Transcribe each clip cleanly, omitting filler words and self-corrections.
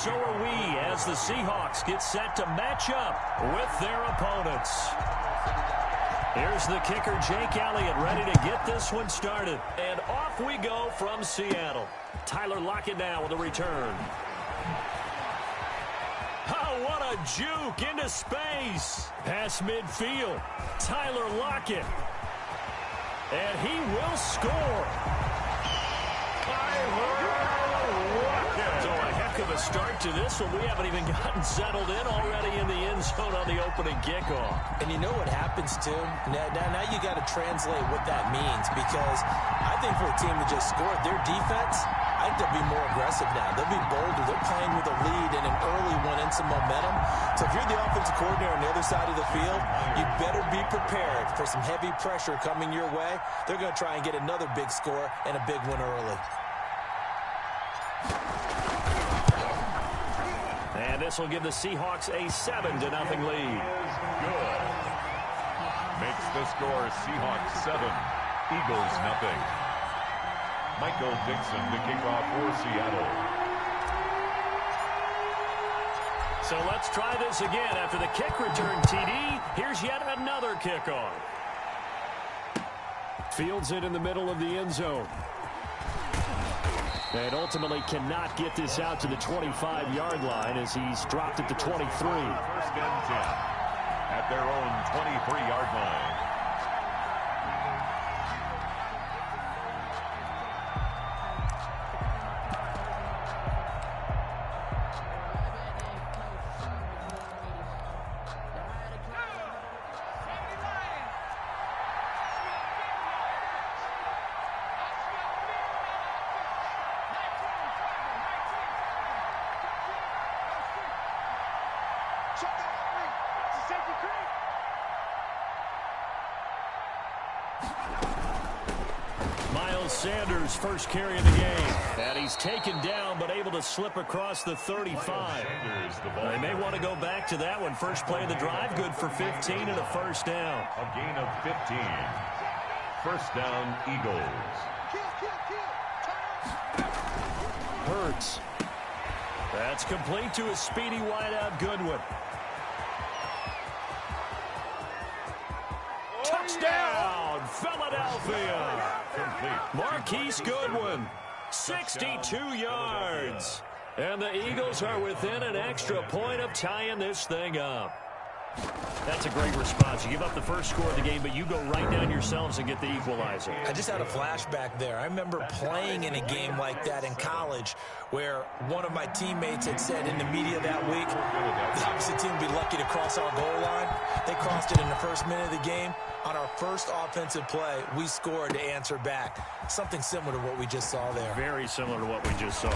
so are we as the Seahawks get set to match up with their opponents. Here's the kicker, Jake Elliott, ready to get this one started. And off we go from Seattle. Tyler Lockett now with a return. Oh, what a juke into space. Past midfield. Tyler Lockett. And he will score. So a heck of a start to this one. We haven't even gotten settled in already in the end zone on the opening kickoff. And you know what happens, too? Now you got to translate what that means, because I think for a team that just scored, their defense, I think they'll be more aggressive now. They'll be bolder. They're playing with a lead and an early one and some momentum. So if you're the offensive coordinator on the other side of the field, you better be prepared for some heavy pressure coming your way. They're going to try and get another big score and a big one early. And this will give the Seahawks a 7-0 lead. Good. Makes the score Seahawks 7, Eagles 0. Michael Dixon to kick off for Seattle. So let's try this again. After the kick return TD, here's yet another kickoff. Fields it in the middle of the end zone. And ultimately cannot get this out to the 25-yard line as he's dropped at the 23. First and 10 at their own 23-yard line. Sanders first carry of the game. And he's taken down but able to slip across the 35. They may want to go back to that one. First play of the drive, good for 15 and a first down. A gain of 15. First down, Eagles. Hurts. That's complete to a speedy wideout Goodwin. Touchdown, Philadelphia. Marquise Goodwin, 62 yards. And the Eagles are within an extra point of tying this thing up. That's a great response. You give up the first score of the game, but you go right down yourselves and get the equalizer. I just had a flashback there. I remember playing in a game like that in college where one of my teammates had said in the media that week, the opposite team would be lucky to cross our goal line. They crossed it in the first minute of the game. On our first offensive play, we scored to answer back. Something similar to what we just saw there. Very similar to what we just saw.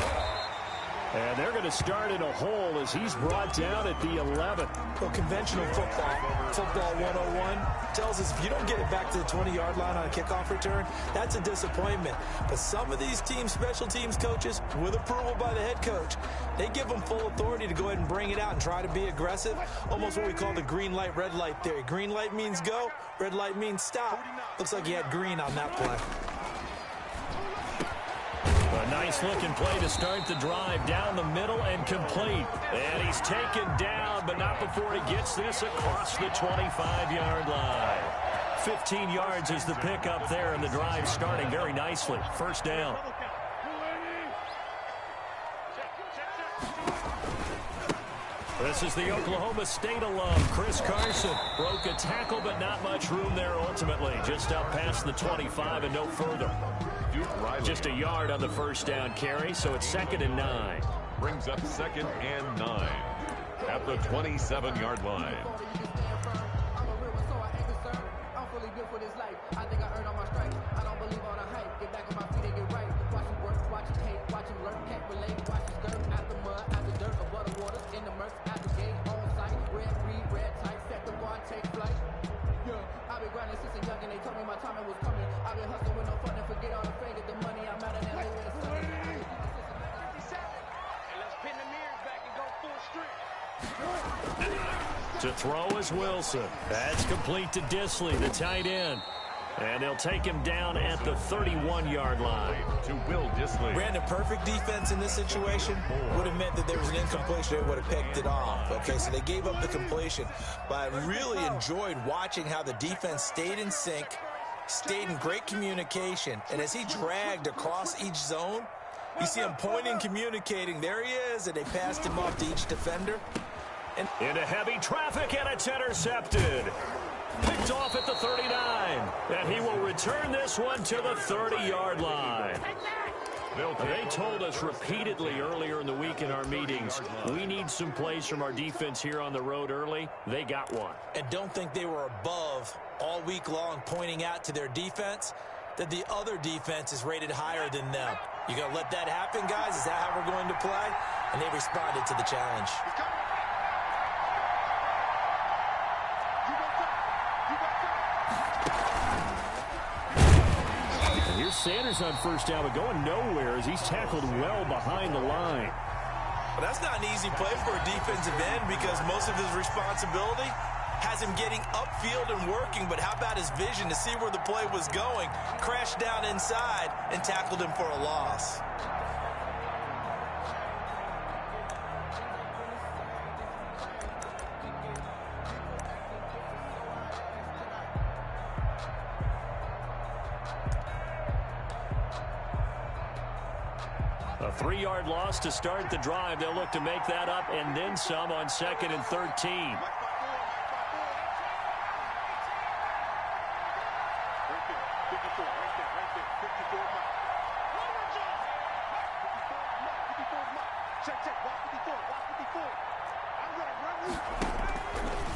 And they're going to start in a hole as he's brought down at the 11. Well, conventional football 101, tells us if you don't get it back to the 20-yard line on a kickoff return, that's a disappointment. But some of these teams, special teams coaches, with approval by the head coach, they give them full authority to go ahead and bring it out and try to be aggressive. Almost what we call the green light, red light theory. Green light means go, red light means stop. Looks like he had green on that play. A nice-looking play to start the drive down the middle and complete. And he's taken down, but not before he gets this across the 25-yard line. 15 yards is the pickup there, and the drive starting very nicely. First down. This is the Oklahoma State alum, Chris Carson. Broke a tackle, but not much room there ultimately. Just up past the 25 and no further. Just a yard on the first down carry, so it's 2nd and 9. Brings up 2nd and 9 at the 27-yard line. To throw is Wilson. That's complete to Disley, the tight end. And they'll take him down at the 31-yard line. To Will Dissly. Brandon, perfect defense in this situation would have meant that there was an incompletion. They would have picked it off. Okay, so they gave up the completion. But I really enjoyed watching how the defense stayed in sync, stayed in great communication. And as he dragged across each zone, you see him pointing, communicating. There he is, and they passed him off to each defender. And into heavy traffic, and it's intercepted. Picked off at the 39, and he will return this one to the 30-yard line. They told us repeatedly earlier in the week in our meetings, we need some plays from our defense here on the road early. They got one. And don't think they were above all week long pointing out to their defense that the other defense is rated higher than them. You going to let that happen, guys? Is that how we're going to play? And they responded to the challenge. Here's Sanders on first down, but going nowhere as he's tackled well behind the line. Well, that's not an easy play for a defensive end because most of his responsibility has him getting upfield and working, but how about his vision to see where the play was going, crashed down inside, and tackled him for a loss. A 3-yard loss to start the drive. They'll look to make that up and then some on 2nd and 13.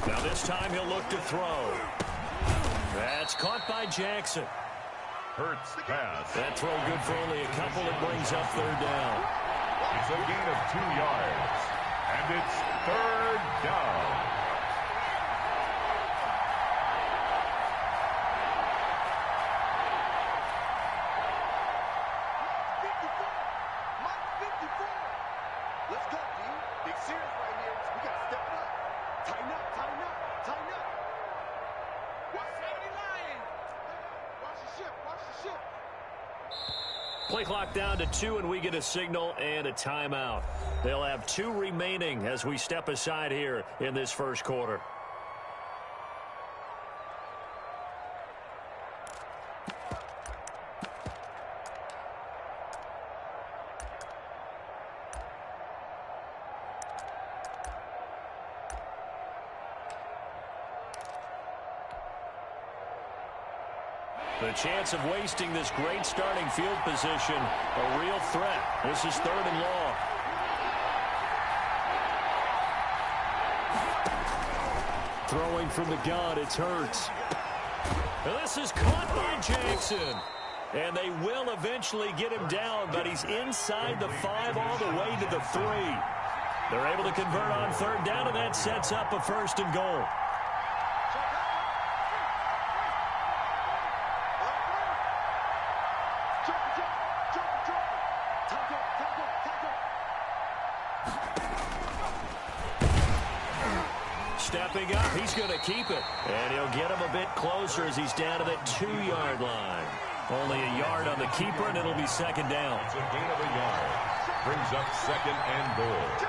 Now this time he'll look to throw. That's caught by Jackson. Hurts pass. That throw good for only a couple. It brings up 3rd down. It's a gain of 2 yards. And it's 3rd down. Let's go, D. Big series right here. We got to step it up. Tighten up, tighten up, tighten up. What's Sandy lying? Watch the ship, watch the ship. Play clock down to 2, and we get a signal and a timeout. They'll have 2 remaining as we step aside here in this first quarter. The chance of wasting this great starting field position, a real threat. This is 3rd and long. Throwing from the gun, it's Hurts. This is caught by Jackson. And they will eventually get him down, but he's inside the 5 all the way to the 3. They're able to convert on 3rd down, and that sets up a 1st and goal. Stepping up, he's going to keep it. And he'll get him a bit closer as he's down to the 2-yard line. Only a yard on the keeper, and it'll be 2nd down. It's a gain of a yard. Brings up 2nd and goal.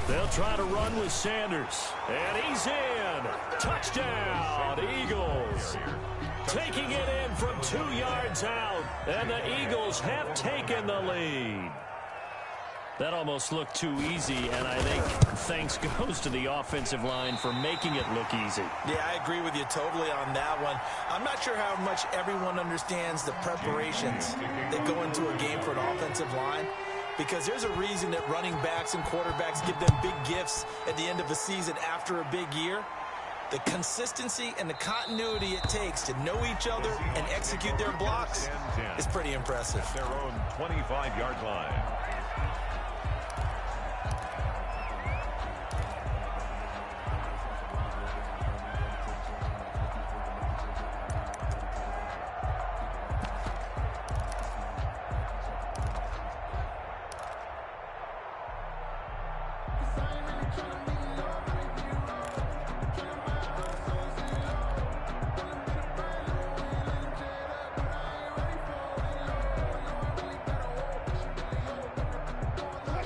They'll try to run with Sanders. And he's in. Touchdown, Eagles. Taking it in from 2 yards out. And the Eagles have taken the lead. That almost looked too easy, and I think thanks goes to the offensive line for making it look easy. Yeah, I agree with you totally on that one. I'm not sure how much everyone understands the preparations that go into a game for an offensive line, because there's a reason that running backs and quarterbacks give them big gifts at the end of a season after a big year. The consistency and the continuity it takes to know each other and execute their blocks is pretty impressive. Their own 25-yard line.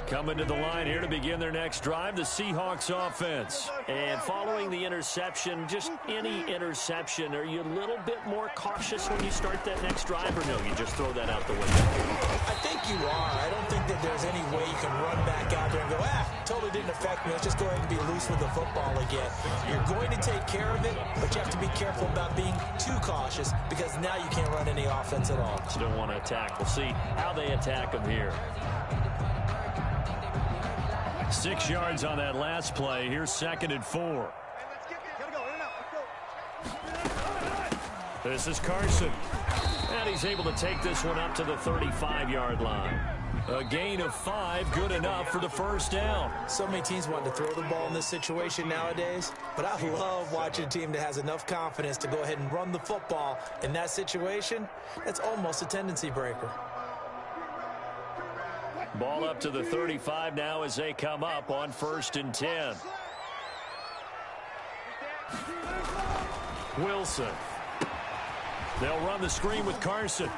Coming to the line here to begin their next drive, the Seahawks offense. And following the interception, just any interception, are you a little bit more cautious when you start that next drive, or no, you just throw that out the window? I think you are. I don't think that there's any way you can run back out there and go, totally didn't affect me. Let's just go ahead and be loose with the football again. You're going to take care of it, but you have to be careful about being too cautious because now you can't run any offense at all. Still want to attack. We'll see how they attack them here. 6 yards on that last play. Here's 2nd and 4. This is Carson. And he's able to take this one up to the 35-yard line. A gain of 5, good enough for the first down. So many teams want to throw the ball in this situation nowadays, but I love watching a team that has enough confidence to go ahead and run the football. In that situation, that's almost a tendency breaker. Ball up to the 35 now as they come up on 1st and 10. Wilson. They'll run the screen with Carson.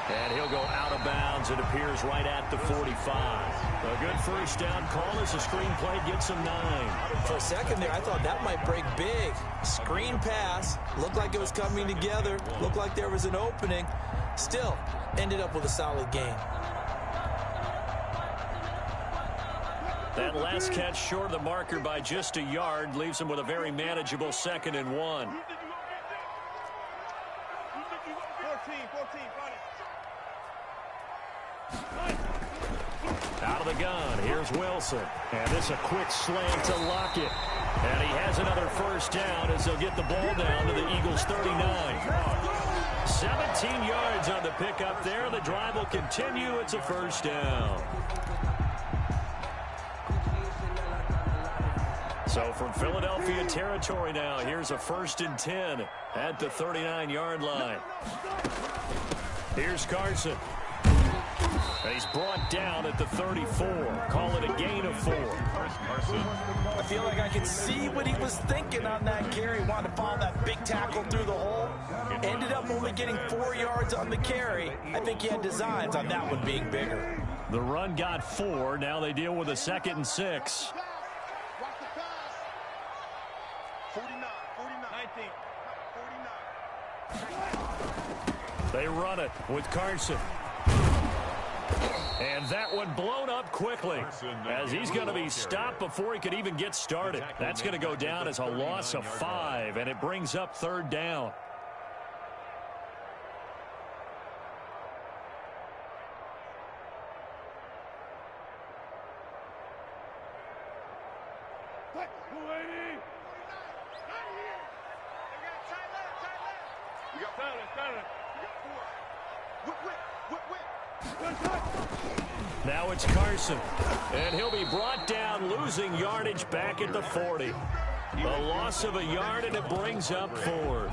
And he'll go out of bounds. It appears right at the 45. A good first down call as the screen play gets him 9. For a second there, I thought that might break big. Screen pass. Looked like it was coming together. Looked like there was an opening. Still, ended up with a solid gain. That last catch short of the marker by just a yard leaves him with a very manageable 2nd and 1. Out of the gun, here's Wilson. And this a quick slant to Lockett. And he has another first down as they'll get the ball down to the Eagles' 39. 17 yards on the pickup there. The drive will continue. It's a first down. So from Philadelphia territory now, here's a 1st and 10 at the 39-yard line. Here's Carson. And he's brought down at the 34. Call it a gain of 4. I feel like I could see what he was thinking on that carry. Wanted to follow that big tackle through the hole. Ended up only getting 4 yards on the carry. I think he had designs on that one being bigger. The run got 4. Now they deal with a 2nd and 6. 49, 49. They run it with Carson. And that one blown up quickly as he's going to be stopped before he could even get started. That's going to go down as a loss of 5, and it brings up 3rd down. Now it's Carson, and he'll be brought down, losing yardage back at the 40. A loss of a yard, and it brings up 4.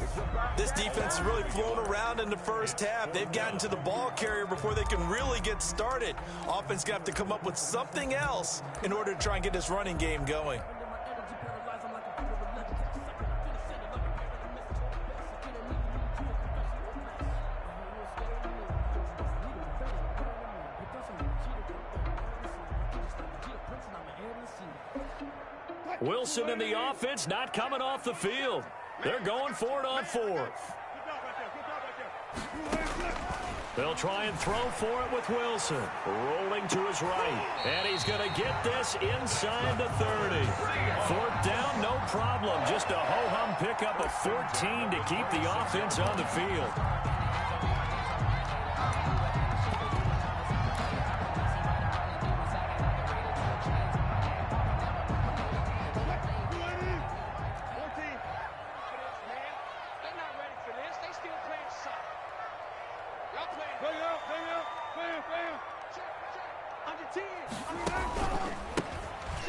This defense has really flown around in the first half. They've gotten to the ball carrier before they can really get started. Offense going to have to come up with something else in order to try and get this running game going. Wilson and the offense not coming off the field. They're going for it on 4th. They'll try and throw for it with Wilson. Rolling to his right. And he's going to get this inside the 30. 4th down, no problem. Just a ho-hum pickup of 14 to keep the offense on the field.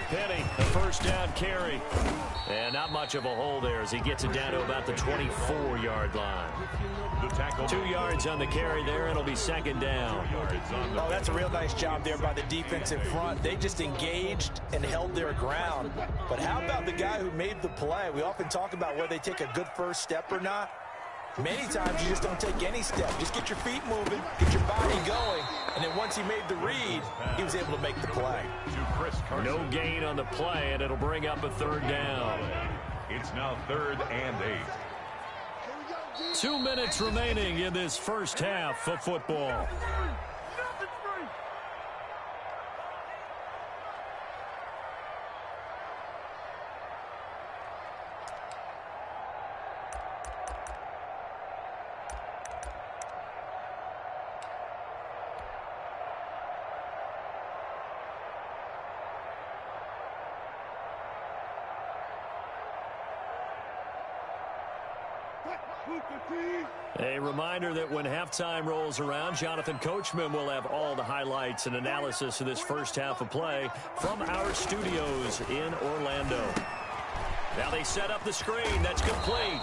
Penny, the first down carry. And not much of a hole there as he gets it down to about the 24-yard line. 2 yards on the carry there, and it'll be 2nd down. Oh, that's a real nice job there by the defensive front. They just engaged and held their ground. But how about the guy who made the play? We often talk about whether they take a good first step or not. Many times you just don't take any step. Just get your feet moving, get your body going, and then once he made the read, he was able to make the play. No gain on the play, and it'll bring up a 3rd down. It's now 3rd and 8. 2 minutes remaining in this first half of football. A reminder that when halftime rolls around, Jonathan Coachman will have all the highlights and analysis of this first half of play from our studios in Orlando. Now they set up the screen. That's complete.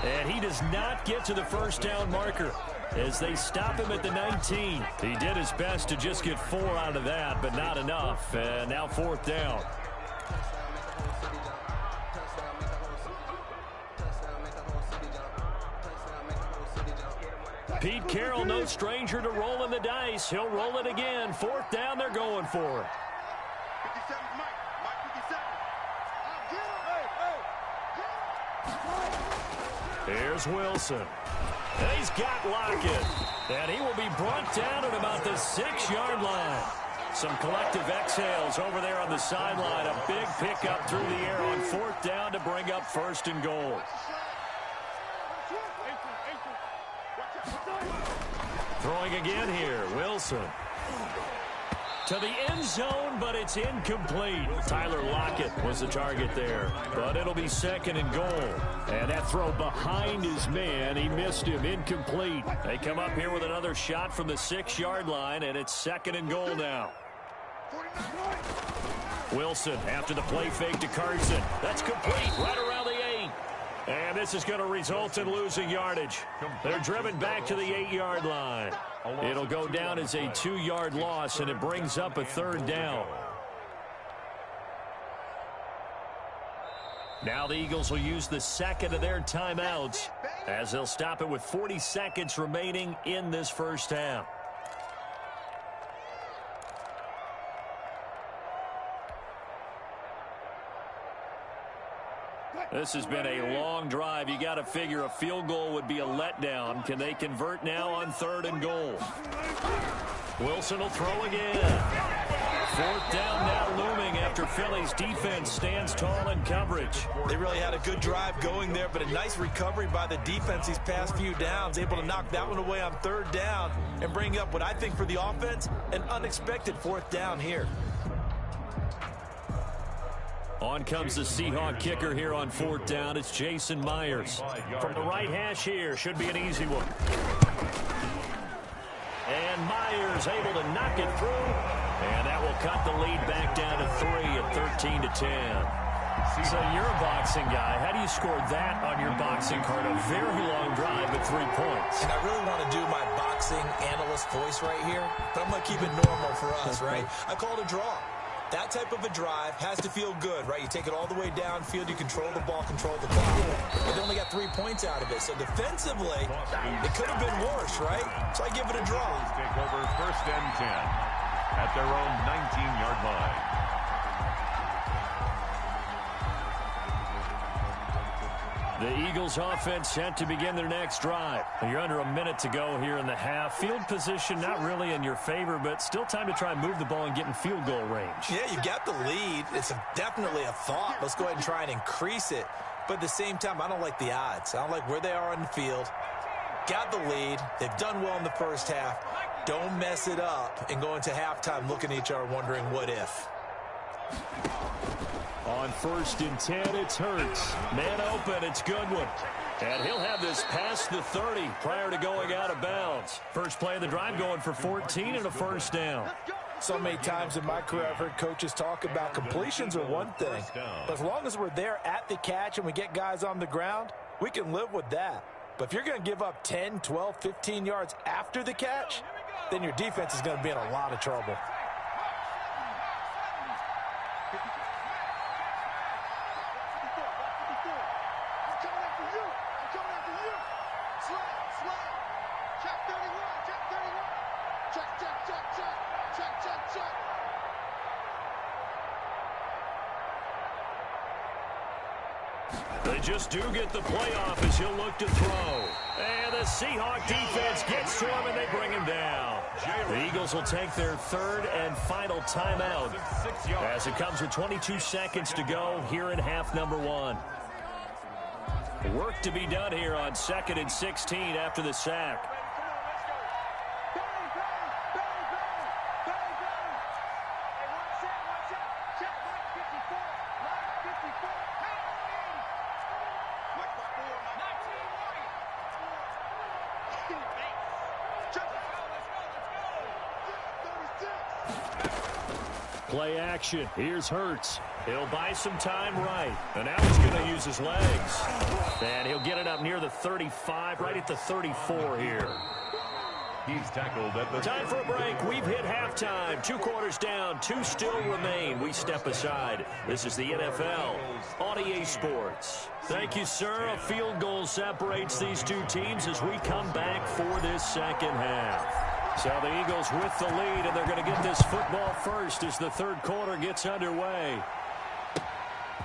And he does not get to the first down marker as they stop him at the 19. He did his best to just get 4 out of that, but not enough. And now 4th down. Pete Carroll, no stranger to rolling the dice. He'll roll it again. 4th down, they're going for it. 57, Mike 57. Here's Wilson. And he's got Lockett. And he will be brought down at about the 6-yard line. Some collective exhales over there on the sideline. A big pickup through the air on 4th down to bring up 1st and goal. Throwing again here, Wilson. To the end zone, but it's incomplete. Tyler Lockett was the target there, but it'll be 2nd and goal. And that throw behind his man, he missed him, incomplete. They come up here with another shot from the 6-yard line, and it's 2nd and goal now. Wilson after the play fake to Carson. That's complete, right around the 8. And this is going to result in losing yardage. They're driven back to the 8-yard line. It'll go down as a 2-yard loss, and it brings up a 3rd down. Now the Eagles will use the 2nd of their timeouts as they'll stop it with 40 seconds remaining in this first half. This has been a long drive. You got to figure a field goal would be a letdown. Can they convert now on 3rd and goal? Wilson will throw again. 4th down now looming after Philly's defense stands tall in coverage. They really had a good drive going there, but a nice recovery by the defense these past few downs, able to knock that one away on 3rd down and bring up what I think for the offense, an unexpected 4th down here. On comes the Seahawk kicker here on 4th down. It's Jason Myers. From the right hash here, should be an easy one. And Myers able to knock it through. And that will cut the lead back down to 3 at 13-10. So you're a boxing guy. How do you score that on your boxing card? A very long drive at 3 points. And I really want to do my boxing analyst voice right here, but I'm going to keep it normal for us, right? I call it a draw. That type of a drive has to feel good, right? You take it all the way downfield, you control the ball, control the clock. But they only got 3 points out of it. So defensively, it could have been worse, right? So I give it a draw. Take over 1st and 10 at their own 19-yard line. The Eagles offense set to begin their next drive. You're under a minute to go here in the half. Field position not really in your favor, but still time to try and move the ball and get in field goal range. Yeah, you got the lead. It's definitely a thought. Let's go ahead and try and increase it. But at the same time, I don't like the odds. I don't like where they are on the field. Got the lead. They've done well in the first half. Don't mess it up and go into halftime looking at each other wondering what if. On 1st and 10, it's Hurts. Man open, it's Goodwin. And he'll have this past the 30 prior to going out of bounds. First play of the drive going for 14 and a 1st down. So many times in my career I've heard coaches talk about completions are one thing. But as long as we're there at the catch and we get guys on the ground, we can live with that. But if you're going to give up 10, 12, 15 yards after the catch, then your defense is going to be in a lot of trouble. I'm coming after you. They just do get the playoff as he'll look to throw. And the Seahawk defense gets to him, and they bring him down. The Eagles will take their third and final timeout as it comes with 22 seconds to go here in half number one. Work to be done here on 2nd and 16 after the sack. Play action. Here's Hurts. He'll buy some time right. And now he's going to use his legs. And he'll get it up near the 35, right at the 34 here. He's tackled at the time for a break. We've hit halftime. 2 quarters down. 2 still remain. We step aside. This is the NFL on EA Sports. Thank you, sir. A field goal separates these two teams as we come back for this second half. So the Eagles with the lead, and they're going to get this football first as the third quarter gets underway.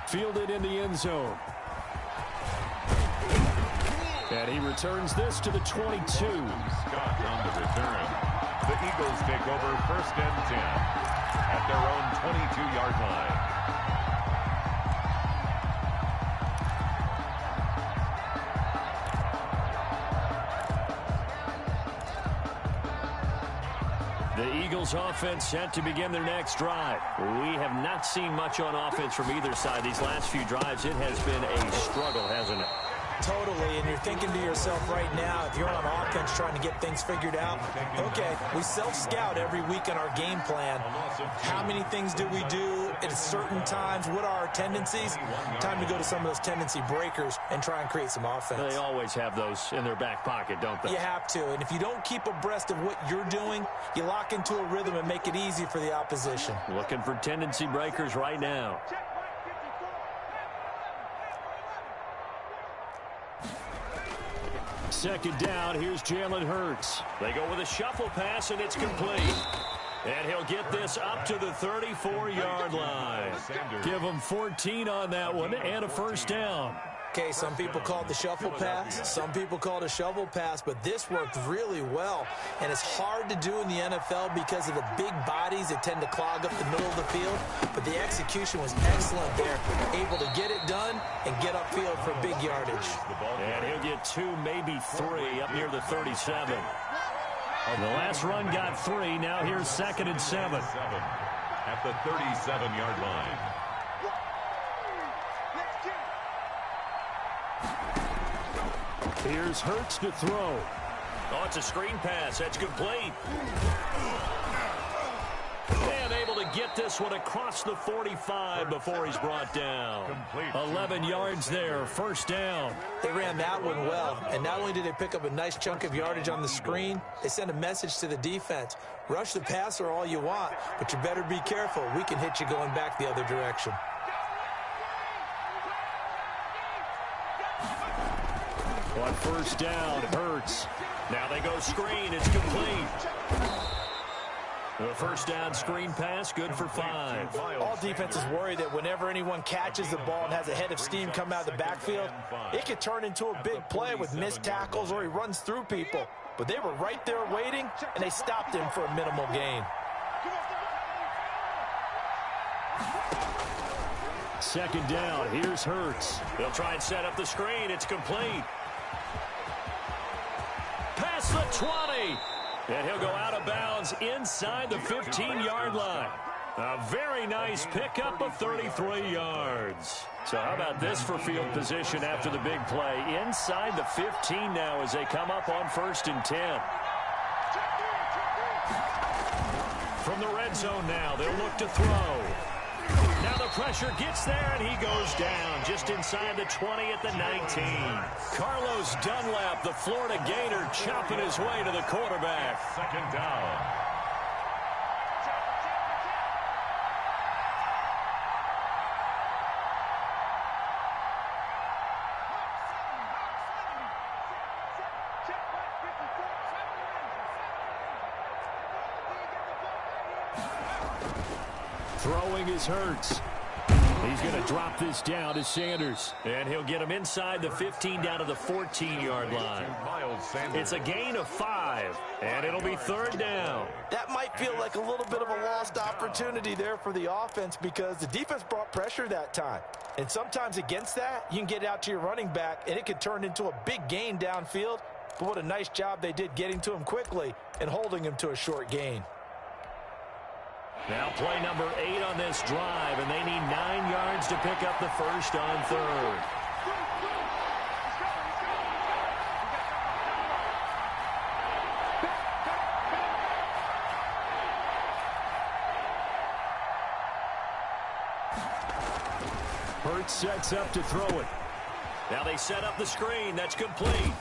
Fielded in the end zone. And he returns this to the 22. Scott on the return. The Eagles take over 1st and 10 at their own 22-yard line. The Eagles offense set to begin their next drive. We have not seen much on offense from either side. These last few drives, it has been a struggle, hasn't it? Totally, and you're thinking to yourself right now, if you're on offense trying to get things figured out, okay, we self-scout every week in our game plan. How many things do we do at certain times? What are our tendencies? Time to go to some of those tendency breakers and try and create some offense. They always have those in their back pocket, don't they? You have to, and if you don't keep abreast of what you're doing, you lock into a rhythm and make it easy for the opposition. Looking for tendency breakers right now. Second down, here's Jalen Hurts. They go with a shuffle pass, and it's complete. And he'll get this up to the 34-yard line. Give him 14 on that one and a first down. Okay, some people call it the shuffle pass. Some people call it a shovel pass, but this worked really well. And it's hard to do in the NFL because of the big bodies that tend to clog up the middle of the field. But the execution was excellent there. Able to get it done and get upfield for big yardage. And he'll get 2, maybe 3 up near the 37. The last run got 3. Now here's 2nd and 7. At the 37-yard line. Here's Hurts to throw. Oh, it's a screen pass. That's complete. And able to get this one across the 45 before he's brought down. 11 yards there, first down. They ran that one well, and not only did they pick up a nice chunk of yardage on the screen, they sent a message to the defense. Rush the passer all you want, but you better be careful. We can hit you going back the other direction. On first down, Hurts. Now they go screen. It's complete. The first down screen pass, good for 5. All defenses worry that whenever anyone catches the ball and has a head of steam come out of the backfield, it could turn into a big play with missed tackles or he runs through people. But they were right there waiting, and they stopped him for a minimal gain. Second down, here's Hurts. They'll try and set up the screen. It's complete. Past the 20. And he'll go out of bounds inside the 15-yard line. A very nice pickup of 33 yards. So how about this for field position after the big play? Inside the 15 now as they come up on 1st and 10. From the red zone now, they'll look to throw. Now the pressure gets there, and he goes down just inside the 20 at the 19. Carlos Dunlap, the Florida Gator, chopping his way to the quarterback. Second down. Throwing is Hurts. He's going to drop this down to Sanders. And he'll get him inside the 15 down to the 14-yard line. It's a gain of 5, and it'll be 3rd down. That might feel like a little bit of a lost opportunity there for the offense because the defense brought pressure that time. And sometimes against that, you can get out to your running back, and it could turn into a big gain downfield. But what a nice job they did getting to him quickly and holding him to a short gain. Now play number 8 on this drive, and they need 9 yards to pick up the first on 3rd. Hurts sets up to throw it. Now they set up the screen. That's complete.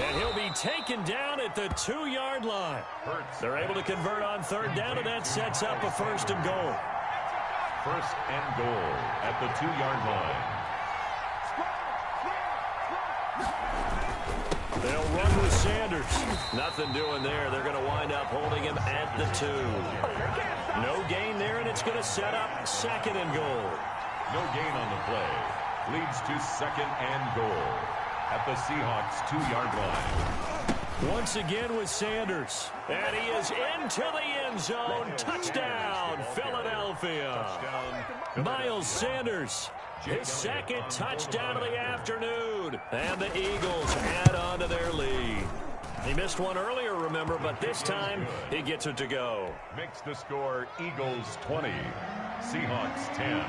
And he'll be taken down at the 2-yard line. They're able to convert on 3rd down, and that sets up a 1st and goal. 1st and goal at the 2-yard line. They'll run with Sanders. Nothing doing there. They're going to wind up holding him at the 2. No gain there, and it's going to set up 2nd and goal. No gain on the play. Leads to 2nd and goal at the Seahawks 2-yard line. Once again with Sanders. And he is into the end zone. Touchdown, Philadelphia. Miles Sanders, his 2nd touchdown of the afternoon. And the Eagles add on to their lead. He missed one earlier, remember, but this time he gets it to go. Makes the score Eagles 20, Seahawks 10.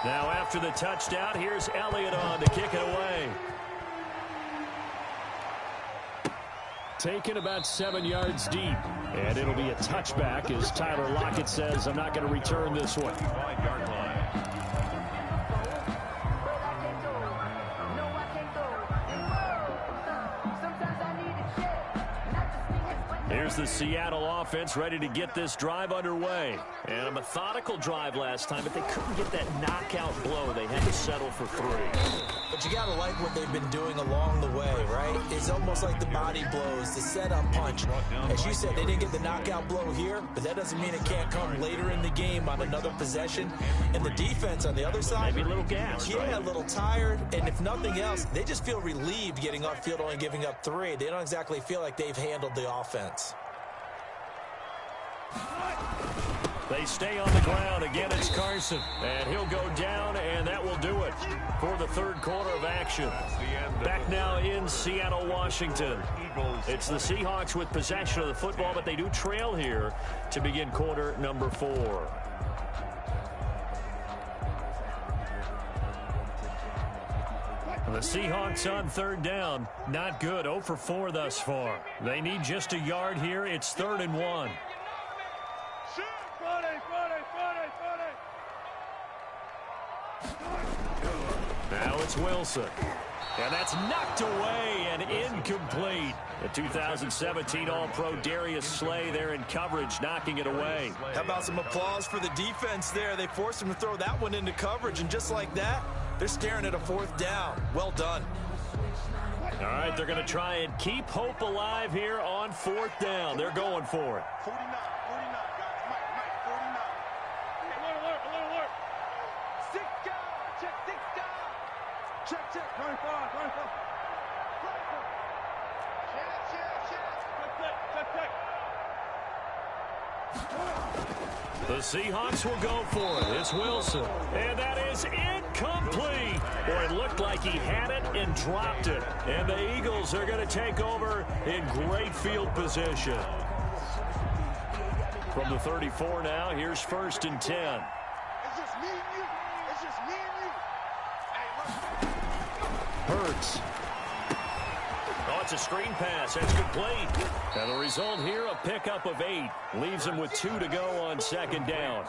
Now after the touchdown, here's Elliott on to kick it away. Taken about 7 yards deep. And it'll be a touchback as Tyler Lockett says, I'm not going to return this one. 5-yard line. Here's the Seattle offense ready to get this drive underway. And a methodical drive last time, but they couldn't get that knockout blow. They had to settle for 3. But you got to like what they've been doing along the way, right? It's almost like the body blows, the setup punch. As you said, they didn't get the knockout blow here, but that doesn't mean it can't come later in the game on another possession. And the defense on the other side, maybe a little gas, yeah, right? A little tired. And if nothing else, they just feel relieved getting upfield, only giving up 3. They don't exactly feel like they've handled the offense. They stay on the ground. Again, it's Carson. And he'll go down, and that will do it for the 3rd quarter of action. Back now in Seattle, Washington. It's the Seahawks with possession of the football, but they do trail here to begin quarter number 4. The Seahawks on 3rd down. Not good. 0 for 4 thus far. They need just a yard here. It's 3rd and 1. Now it's Wilson. And that's knocked away and incomplete. The 2017 All-Pro Darius Slay there in coverage, knocking it away. How about some applause for the defense there? They forced him to throw that one into coverage, and just like that, they're staring at a 4th down. Well done. All right, they're going to try and keep hope alive here on 4th down. They're going for it. 49, guys. Mike, 49. Alert. 6 down. Check 6 down. Check. 25. Check. The Seahawks will go for it. It's Wilson. And that is incomplete. Boy, it looked like he had it and dropped it. And the Eagles are going to take over in great field position. From the 34 now, here's 1st and 10. It's just me and you. Hey, Hurts. Oh, it's a screen pass. That's complete. And the result here, a pickup of 8. Leaves him with 2 to go on 2nd down.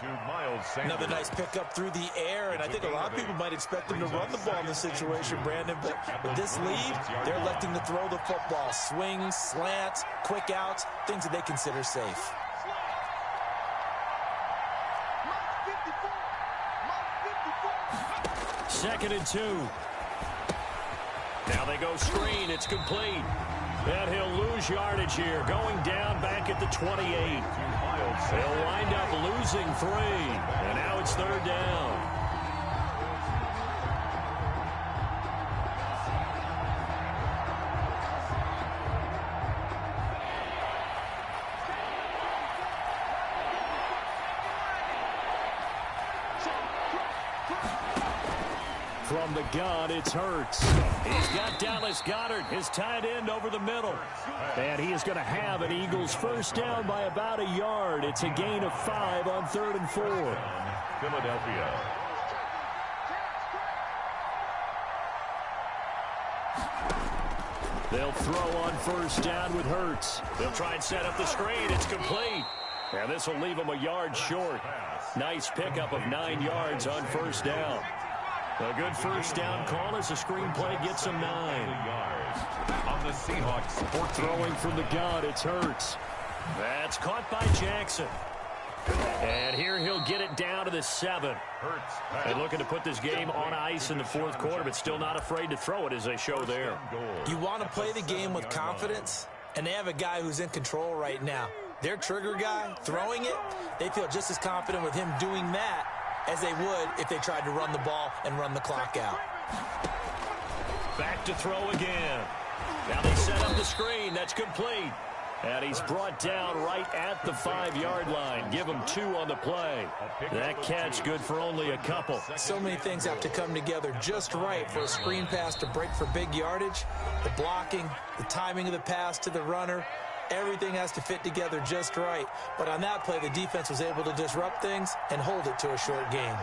Another nice pickup through the air, and I think a lot of people might expect them to run the ball in this situation, Brandon. But with this lead, they're electing to throw the football. Swings, slants, quick outs, things that they consider safe. 2nd and 2. Now they go screen. It's complete. And he'll lose yardage here, going down back at the 28. They'll wind up losing 3. And now it's 3rd down. From the gun, it's Hurts. He's got Dallas Goedert, his tight end, over the middle. And he is going to have an Eagles first down by about a yard. It's a gain of 5 on 3rd and 4. Philadelphia. They'll throw on first down with Hurts. They'll try and set up the screen. It's complete. And this will leave them a yard short. Nice pickup of 9 yards on first down. A good first down call as the screenplay gets him 9 yards on the Seahawks. Throwing from the gun, it's Hurts. That's caught by Jackson. And here he'll get it down to the 7. And looking to put this game on ice in the 4th quarter, but still not afraid to throw it as they show there. You want to play the game with confidence, and they have a guy who's in control right now. Their trigger guy, throwing it, they feel just as confident with him doing that as they would if they tried to run the ball and run the clock out. Back to throw again. Now they set up the screen. That's complete. And he's brought down right at the 5-yard line. Give him 2 on the play. That catch good for only a couple. So many things have to come together just right for a screen pass to break for big yardage. The blocking, the timing of the pass to the runner, everything has to fit together just right. But on that play, the defense was able to disrupt things and hold it to a short gain.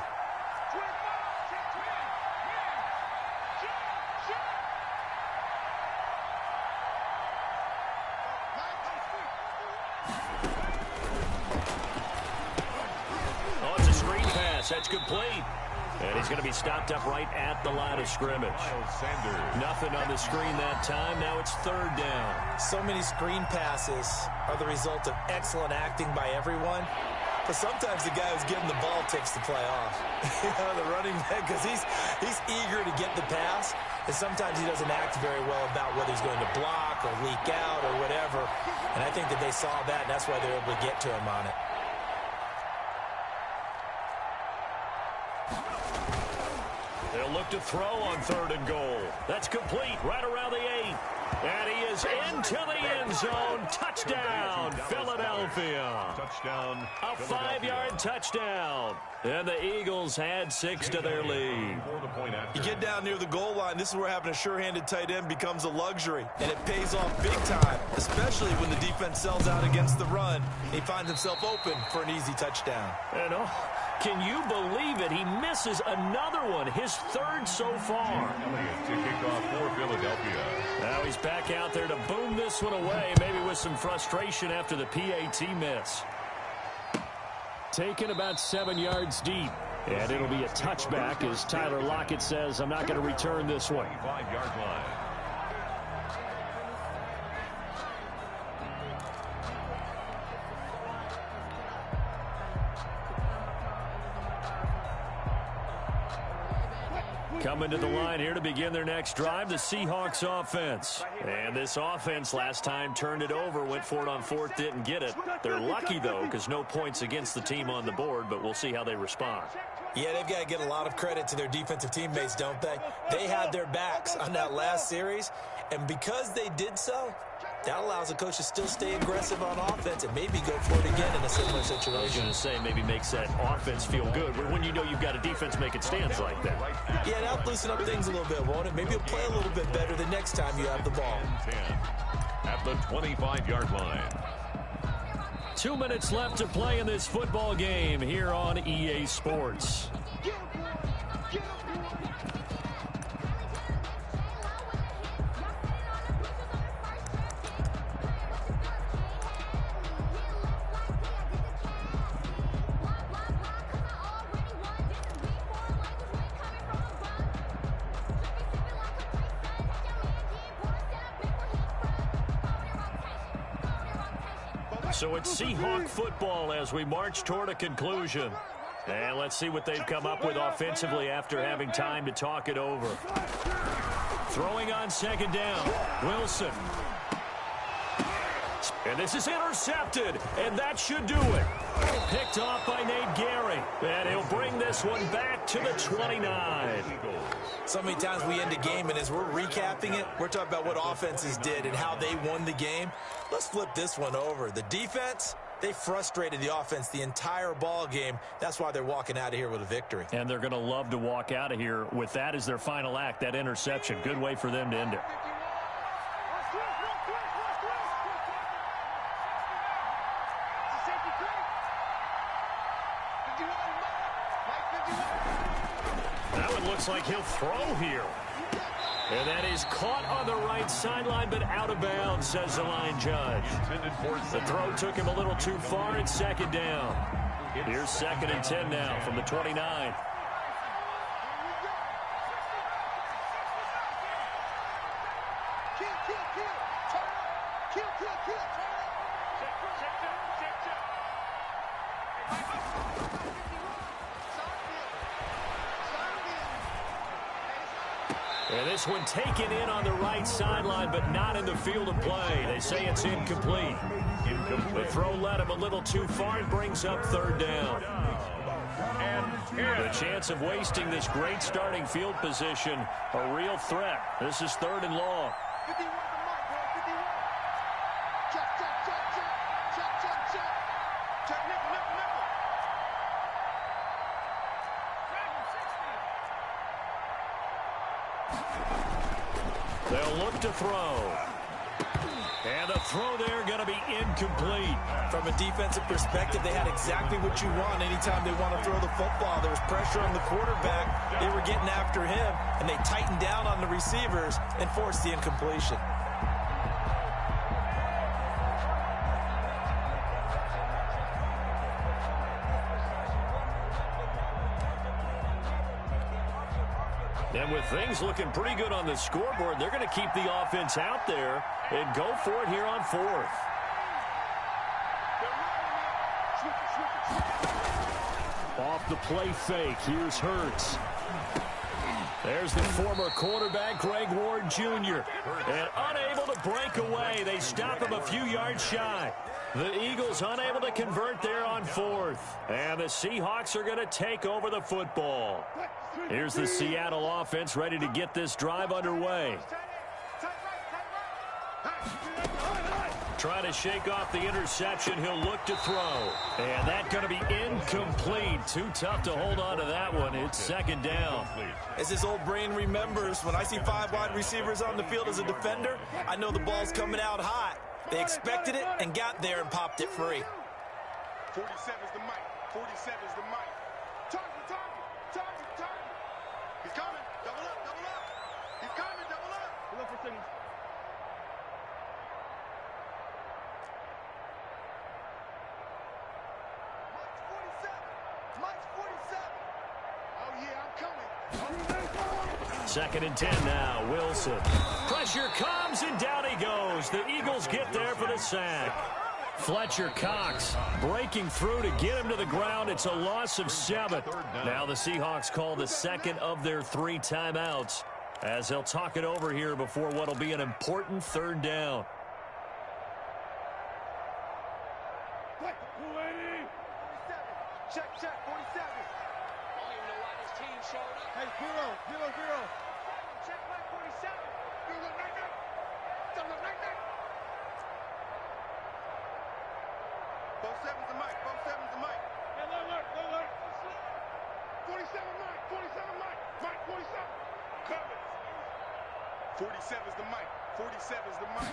Oh, it's a screen pass. That's complete. And he's going to be stopped up right at the line of scrimmage. Nothing on the screen that time. Now it's 3rd down. So many screen passes are the result of excellent acting by everyone. But sometimes the guy who's getting the ball takes the play off. The running back, because he's eager to get the pass. And sometimes he doesn't act very well about whether he's going to block or leak out or whatever. And I think that they saw that, and that's why they were able to get to him on it. They'll look to throw on 3rd and goal. That's complete right around the 8. And he is into the end zone. Touchdown, Philadelphia. Touchdown. A 5-yard touchdown. And the Eagles add 6 to their lead. You get down near the goal line, this is where having a sure-handed tight end becomes a luxury. And it pays off big time, especially when the defense sells out against the run. He finds himself open for an easy touchdown. And can you believe it? He misses another one, his 3rd so far. To kick off for Philadelphia. Now he's back out there to boom this one away, maybe with some frustration after the PAT miss. Taken about 7 yards deep. And it'll be a touchback as Tyler Lockett says, I'm not going to return this one. 5-yard line. Coming to the line here to begin their next drive, the Seahawks offense. And this offense last time turned it over, went for it on 4th, didn't get it. They're lucky, though, because no points against the team on the board, but we'll see how they respond. Yeah, they've got to get a lot of credit to their defensive teammates, don't they? They had their backs on that last series, and because they did so, that allows the coach to still stay aggressive on offense and maybe go for it again in a similar situation. I was going to say maybe makes that offense feel good, but when you know you've got a defense making stands like that. Yeah, that'll loosen up things a little bit, won't it? Maybe you'll play a little bit better the next time you have the ball. 10 at the 25-yard line. 2 minutes left to play in this football game here on EA Sports. So it's Seahawk football as we march toward a conclusion. And let's see what they've come up with offensively after having time to talk it over. Throwing on 2nd down, Wilson. And this is intercepted, and that should do it. Picked off by Nate Gary, and he'll bring this one back to the 29. So many times we end a game, and as we're recapping it, we're talking about what offenses did and how they won the game. Let's flip this one over. The defense, they frustrated the offense the entire ball game. That's why they're walking out of here with a victory. And they're going to love to walk out of here with that as their final act, that interception. Good way for them to end it. That one looks like he'll throw here. And that is caught on the right sideline, but out of bounds, says the line judge. The throw took him a little too far. It's second down. Here's 2nd and 10 now from the 29. And this one taken in on the right sideline, but not in the field of play. They say it's incomplete. The throw led him a little too far and brings up 3rd down. The chance of wasting this great starting field position, a real threat. This is 3rd and long. They'll look to throw. And the throw there going to be incomplete. From a defensive perspective, they had exactly what you want anytime they want to throw the football. There was pressure on the quarterback. They were getting after him, and they tightened down on the receivers and forced the incompletion. And with things looking pretty good on the scoreboard, they're going to keep the offense out there and go for it here on 4th. Off the play fake, here's Hurts. There's the former quarterback, Greg Ward Jr. And unable to break away. They stop him a few yards shy. The Eagles unable to convert there on 4th. And the Seahawks are going to take over the football. Here's the Seattle offense ready to get this drive underway. Trying to shake off the interception. He'll look to throw. And that's going to be incomplete. Too tough to hold on to that one. It's 2nd down. As his old brain remembers, when I see 5 wide receivers on the field as a defender, I know the ball's coming out hot. They expected it and got there and popped it free. 47's the mic. 47's the mic. Target, target, target, target. He's coming. Double up, double up. He's coming, double up. Look for things. Mike's 47. Oh, yeah, I'm coming. 2nd and 10 now. Wilson. Pressure comes, and down he goes. The Eagles get there for the sack. Fletcher Cox breaking through to get him to the ground. It's a loss of 7. Now the Seahawks call the 2nd of their 3 timeouts as they'll talk it over here before what will be an important 3rd down. Check, check, 47. I don't even know why this team showed up. Hey, 0, 0, 0. Check back 47. You look right there. Don't look right there. 47's the mic. 47's the mic. Hey, look, look, look. 47 mic. 47 mic. Mic 47. Coming. 47's the mic. 47's the mic.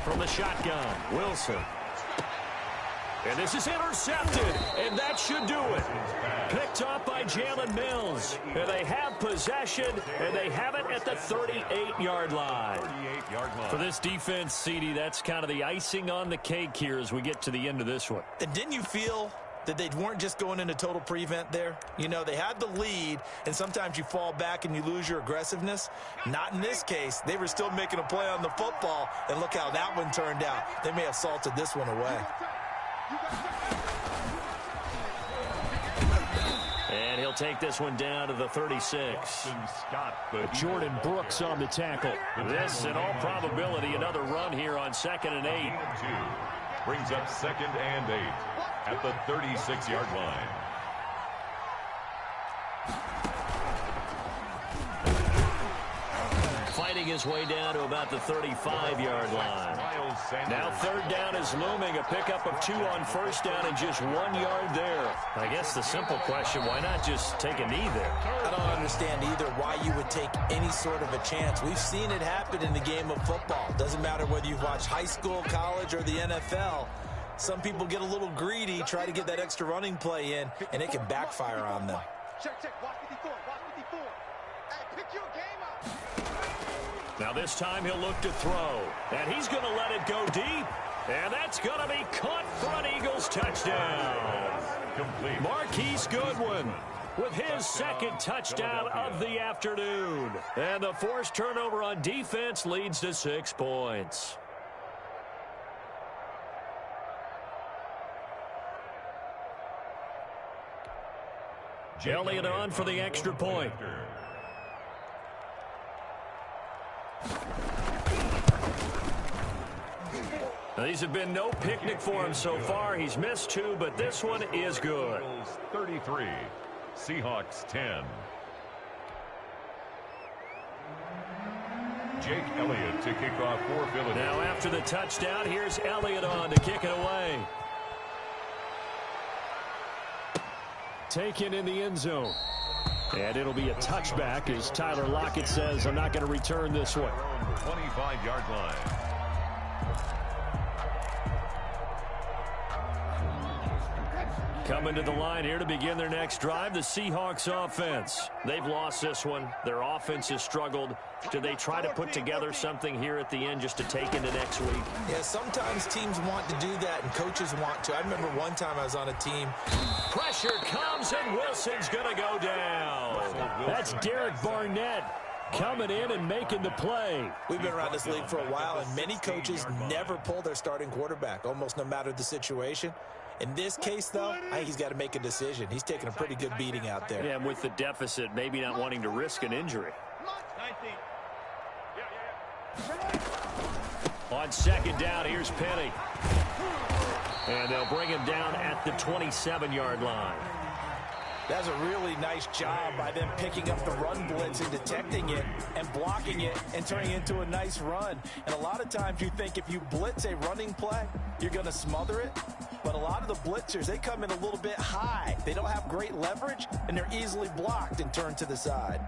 From the shotgun, Wilson. And this is intercepted, and that should do it. Picked off by Jalen Mills. And they have possession, and they have it at the 38-yard line. For this defense, CD, that's kind of the icing on the cake here as we get to the end of this one. And didn't you feel that they weren't just going into total prevent there? You know, they had the lead, and sometimes you fall back and you lose your aggressiveness. Not in this case. They were still making a play on the football, and look how that one turned out. They may have salted this one away. And he'll take this one down to the 36. Jordan Brooks on the tackle. This, in all probability, another run here on 2nd and 8. Brings up 2nd and 8 at the 36-yard line. Fighting his way down to about the 35-yard line. Now 3rd down is looming. A pickup of 2 on 1st down and just 1 yard there. I guess the simple question, why not just take a knee there? I don't understand either why you would take any sort of a chance. We've seen it happen in the game of football. Doesn't matter whether you've watched high school, college, or the NFL. Some people get a little greedy, try to get that extra running play in, and it can backfire on them. Check. Watch 54. Watch 54. Hey, pick your game up. Now this time he'll look to throw. And he's going to let it go deep. And that's going to be caught for an Eagles touchdown. Complete. Marquise Goodwin with his 2nd touchdown of the afternoon. And the forced turnover on defense leads to 6 points. Elliott on for the extra point. Now, these have been no picnic for him so far. He's missed 2, but this one is good. 33, Seahawks 10. Jake Elliott to kick off for Philadelphia. Now after the touchdown, here's Elliott on to kick it away. Taken in the end zone. And it'll be a touchback as Tyler Lockett says, I'm not going to return this one. 25-yard line. Coming to the line here to begin their next drive, the Seahawks offense. They've lost this one. Their offense has struggled. Do they try to put together something here at the end just to take into next week? Yeah, sometimes teams want to do that and coaches want to. I remember one time I was on a team. Pressure comes and Wilson's going to go down. That's Derek Barnett coming in and making the play. We've been around this league for a while, and many coaches never pull their starting quarterback, almost no matter the situation. In this case, though, I think he's got to make a decision. He's taking a pretty good beating out there. Yeah, and with the deficit, maybe not wanting to risk an injury. On 2nd down, here's Penny. And they'll bring him down at the 27-yard line. That's a really nice job by them picking up the run blitz and detecting it and blocking it and turning it into a nice run. And a lot of times you think if you blitz a running play, you're going to smother it. But a lot of the blitzers, they come in a little bit high. They don't have great leverage, and they're easily blocked and turned to the side.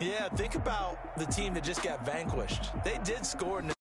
Yeah, think about the team that just got vanquished. They did score in the